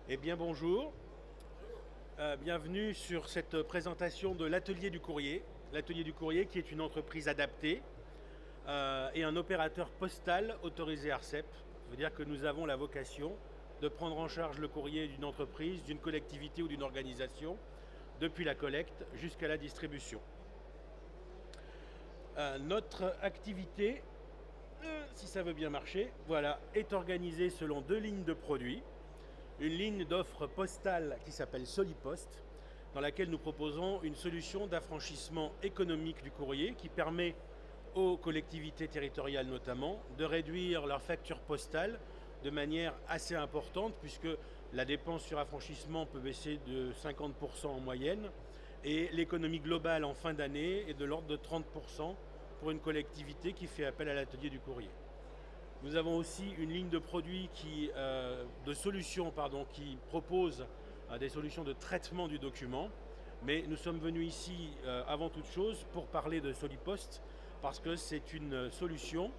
Eh bien bonjour, bienvenue sur cette présentation de l'Atelier du Courrier. L'Atelier du Courrier qui est une entreprise adaptée et un opérateur postal autorisé ARCEP. Ça veut dire que nous avons la vocation de prendre en charge le courrier d'une entreprise, d'une collectivité ou d'une organisation, depuis la collecte jusqu'à la distribution. Notre activité, si ça veut bien marcher, voilà, est organisée selon deux lignes de produits. Une ligne d'offre postale qui s'appelle Solipost, dans laquelle nous proposons une solution d'affranchissement économique du courrier qui permet aux collectivités territoriales notamment de réduire leur facture postale de manière assez importante, puisque la dépense sur affranchissement peut baisser de 50% en moyenne et l'économie globale en fin d'année est de l'ordre de 30% pour une collectivité qui fait appel à l'atelier du courrier. Nous avons aussi une ligne de produits de solutions qui propose des solutions de traitement du document. Mais nous sommes venus ici avant toute chose pour parler de Solipost parce que c'est une solution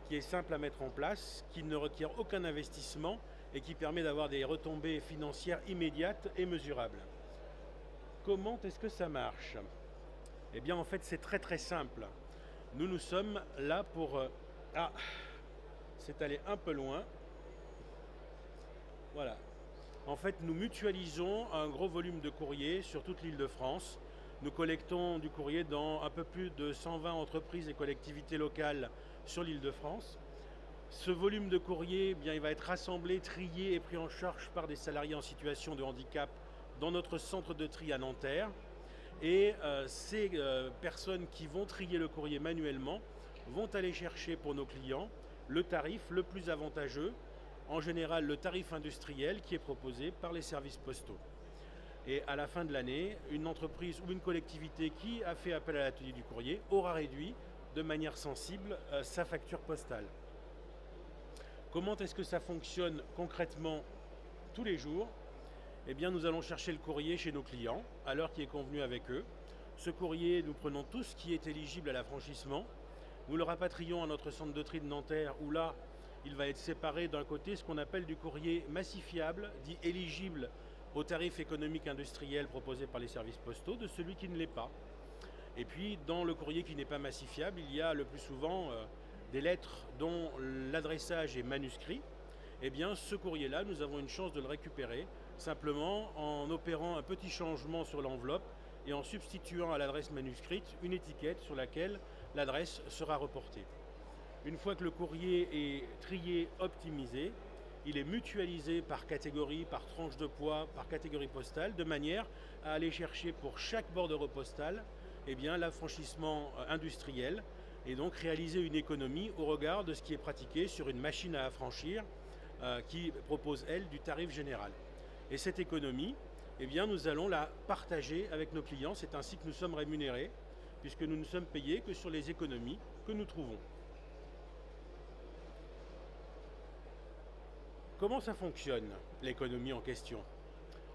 qui est simple à mettre en place, qui ne requiert aucun investissement et qui permet d'avoir des retombées financières immédiates et mesurables. Comment est-ce que ça marche? Eh bien en fait c'est très simple. Nous sommes là pour... c'est allé un peu loin. Voilà. En fait, nous mutualisons un gros volume de courrier sur toute l'île de France. Nous collectons du courrier dans un peu plus de 120 entreprises et collectivités locales sur l'île de France. Ce volume de courrier, il va être rassemblé, trié et pris en charge par des salariés en situation de handicap dans notre centre de tri à Nanterre. Et ces personnes qui vont trier le courrier manuellement vont aller chercher pour nos clients le tarif le plus avantageux, en général le tarif industriel qui est proposé par les services postaux. Et à la fin de l'année, une entreprise ou une collectivité qui a fait appel à l'atelier du courrier aura réduit de manière sensible sa facture postale. Comment est-ce que ça fonctionne concrètement tous les jours? Eh bien, nous allons chercher le courrier chez nos clients à l'heure qui est convenue avec eux. Ce courrier, nous prenons tout ce qui est éligible à l'affranchissement. Nous le rapatrions à notre centre de tri de Nanterre où là, il va être séparé d'un côté ce qu'on appelle du courrier massifiable, dit éligible au tarif économique industriel proposé par les services postaux, de celui qui ne l'est pas. Et puis, dans le courrier qui n'est pas massifiable, il y a le plus souvent des lettres dont l'adressage est manuscrit. Eh bien, ce courrier-là, nous avons une chance de le récupérer simplement en opérant un petit changement sur l'enveloppe et en substituant à l'adresse manuscrite une étiquette sur laquelle l'adresse sera reportée. Une fois que le courrier est trié, optimisé, il est mutualisé par catégorie, par tranche de poids, par catégorie postale, de manière à aller chercher pour chaque bordereau postal l'affranchissement industriel et donc réaliser une économie au regard de ce qui est pratiqué sur une machine à affranchir qui propose, elle, du tarif général. Et cette économie, nous allons la partager avec nos clients. C'est ainsi que nous sommes rémunérés, puisque nous ne sommes payés que sur les économies que nous trouvons. Comment ça fonctionne, l'économie en question?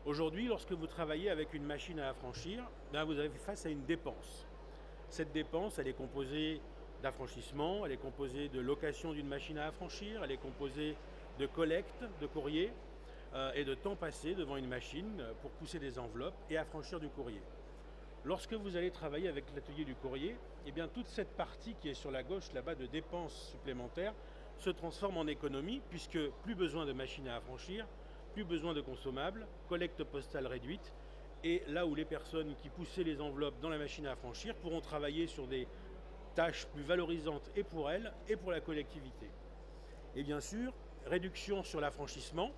Aujourd'hui, lorsque vous travaillez avec une machine à affranchir, vous avez face à une dépense. Cette dépense, elle est composée d'affranchissement, elle est composée de location d'une machine à affranchir, elle est composée de collecte de courrier et de temps passé devant une machine pour pousser des enveloppes et affranchir du courrier. Lorsque vous allez travailler avec l'atelier du courrier, toute cette partie qui est sur la gauche là-bas de dépenses supplémentaires se transforme en économie puisque plus besoin de machines à affranchir, plus besoin de consommables, collecte postale réduite et là où les personnes qui poussaient les enveloppes dans la machine à affranchir pourront travailler sur des tâches plus valorisantes et pour elles et pour la collectivité. Et bien sûr, réduction sur l'affranchissement,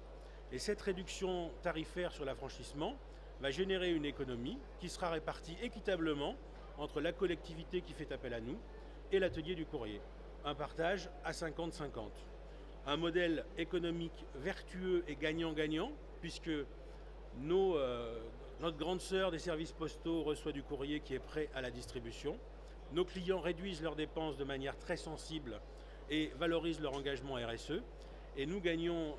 et cette réduction tarifaire sur l'affranchissement va générer une économie qui sera répartie équitablement entre la collectivité qui fait appel à nous et l'atelier du courrier. Un partage à 50-50. Un modèle économique vertueux et gagnant-gagnant, puisque notre grande sœur des services postaux reçoit du courrier qui est prêt à la distribution. Nos clients réduisent leurs dépenses de manière très sensible et valorisent leur engagement RSE. Et nous gagnons,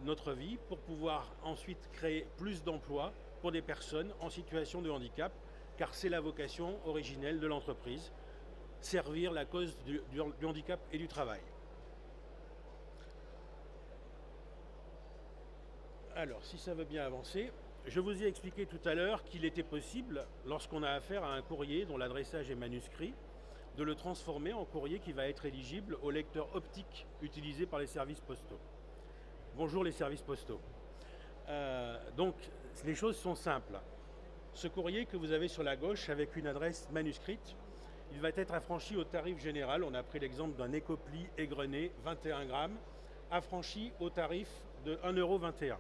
notre vie pour pouvoir ensuite créer plus d'emplois pour des personnes en situation de handicap, car c'est la vocation originelle de l'entreprise, servir la cause du handicap et du travail. Alors, si ça veut bien avancer, je vous ai expliqué tout à l'heure qu'il était possible, lorsqu'on a affaire à un courrier dont l'adressage est manuscrit, de le transformer en courrier qui va être éligible au lecteur optique utilisé par les services postaux. Bonjour les services postaux. Donc, les choses sont simples. Ce courrier que vous avez sur la gauche avec une adresse manuscrite, il va être affranchi au tarif général. On a pris l'exemple d'un écopli égrené 21 grammes, affranchi au tarif de 1,21 €.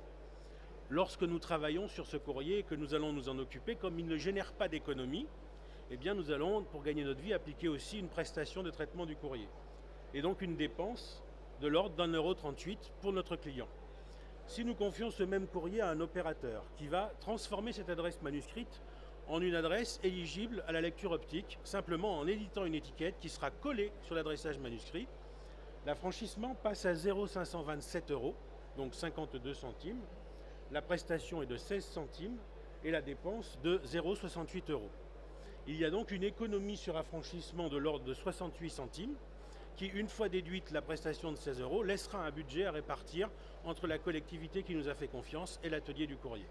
Lorsque nous travaillons sur ce courrier et que nous allons nous en occuper, comme il ne génère pas d'économie, eh bien nous allons, pour gagner notre vie, appliquer aussi une prestation de traitement du courrier. Et donc une dépense de l'ordre d'1,38 € pour notre client. Si nous confions ce même courrier à un opérateur qui va transformer cette adresse manuscrite en une adresse éligible à la lecture optique, simplement en éditant une étiquette qui sera collée sur l'adressage manuscrit, l'affranchissement passe à 0,527 €, donc 52 centimes. La prestation est de 16 centimes et la dépense de 0,68 €. Il y a donc une économie sur affranchissement de l'ordre de 68 centimes qui, une fois déduite la prestation de 16 €, laissera un budget à répartir entre la collectivité qui nous a fait confiance et l'atelier du courrier.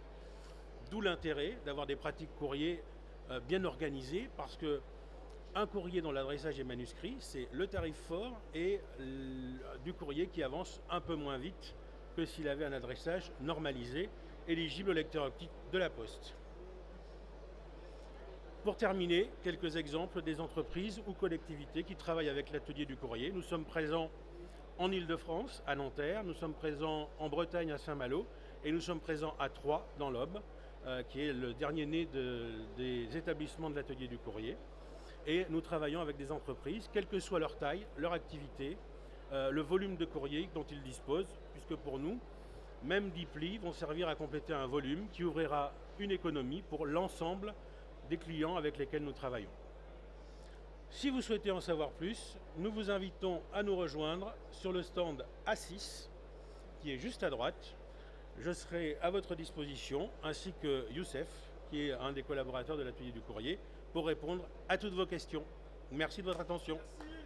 D'où l'intérêt d'avoir des pratiques courrier bien organisées, parce que un courrier dont l'adressage est manuscrit, c'est le tarif fort et du courrier qui avance un peu moins vite que s'il avait un adressage normalisé, éligible au lecteur optique de la Poste. Pour terminer, quelques exemples des entreprises ou collectivités qui travaillent avec l'atelier du courrier. Nous sommes présents en Île-de-France, à Nanterre, nous sommes présents en Bretagne, à Saint-Malo, et nous sommes présents à Troyes, dans l'Aube, qui est le dernier né des établissements de l'atelier du courrier. Et nous travaillons avec des entreprises, quelle que soit leur taille, leur activité, le volume de courrier dont ils disposent, puisque pour nous, même 10 plis vont servir à compléter un volume qui ouvrira une économie pour l'ensemble des clients avec lesquels nous travaillons. Si vous souhaitez en savoir plus, nous vous invitons à nous rejoindre sur le stand A6, qui est juste à droite. Je serai à votre disposition, ainsi que Youssef, qui est un des collaborateurs de l'atelier du courrier, pour répondre à toutes vos questions. Merci de votre attention. Merci.